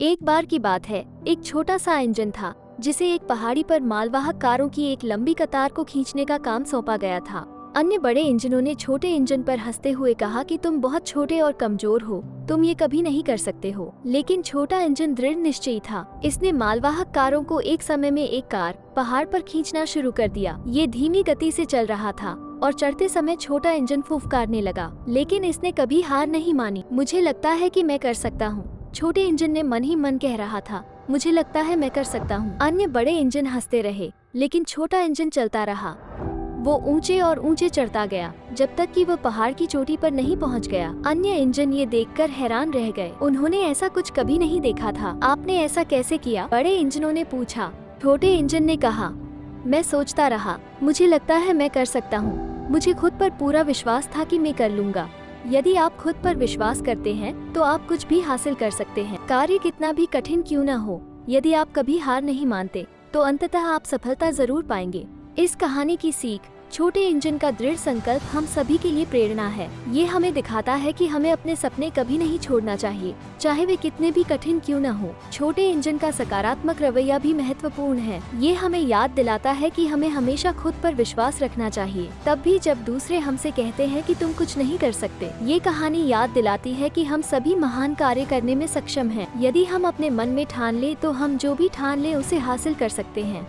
एक बार की बात है, एक छोटा सा इंजन था जिसे एक पहाड़ी पर मालवाहक कारों की एक लंबी कतार को खींचने का काम सौंपा गया था। अन्य बड़े इंजनों ने छोटे इंजन पर हंसते हुए कहा कि तुम बहुत छोटे और कमजोर हो, तुम ये कभी नहीं कर सकते हो। लेकिन छोटा इंजन दृढ़ निश्चयी था। इसने मालवाहक कारों को एक समय में एक कार पहाड़ पर खींचना शुरू कर दिया। ये धीमी गति से चल रहा था और चढ़ते समय छोटा इंजन फुफकारने लगा, लेकिन इसने कभी हार नहीं मानी। मुझे लगता है कि मैं कर सकता हूँ, छोटे इंजन ने मन ही मन कह रहा था। मुझे लगता है मैं कर सकता हूँ। अन्य बड़े इंजन हंसते रहे, लेकिन छोटा इंजन चलता रहा। वो ऊंचे और ऊंचे चढ़ता गया जब तक कि वो पहाड़ की चोटी पर नहीं पहुंच गया। अन्य इंजन ये देखकर हैरान रह गए। उन्होंने ऐसा कुछ कभी नहीं देखा था। आपने ऐसा कैसे किया? बड़े इंजनों ने पूछा। छोटे इंजन ने कहा, मैं सोचता रहा, मुझे लगता है मैं कर सकता हूँ। मुझे खुद पर पूरा विश्वास था कि मैं कर लूंगा। यदि आप खुद पर विश्वास करते हैं तो आप कुछ भी हासिल कर सकते हैं। कार्य कितना भी कठिन क्यों न हो, यदि आप कभी हार नहीं मानते तो अंततः आप सफलता जरूर पाएंगे। इस कहानी की सीख, छोटे इंजन का दृढ़ संकल्प हम सभी के लिए प्रेरणा है। ये हमें दिखाता है कि हमें अपने सपने कभी नहीं छोड़ना चाहिए, चाहे वे कितने भी कठिन क्यों न हो। छोटे इंजन का सकारात्मक रवैया भी महत्वपूर्ण है। ये हमें याद दिलाता है कि हमें हमेशा खुद पर विश्वास रखना चाहिए, तब भी जब दूसरे हमसे कहते हैं कि तुम कुछ नहीं कर सकते। ये कहानी याद दिलाती है कि हम सभी महान कार्य करने में सक्षम हैं। यदि हम अपने मन में ठान ले तो हम जो भी ठान ले उसे हासिल कर सकते हैं।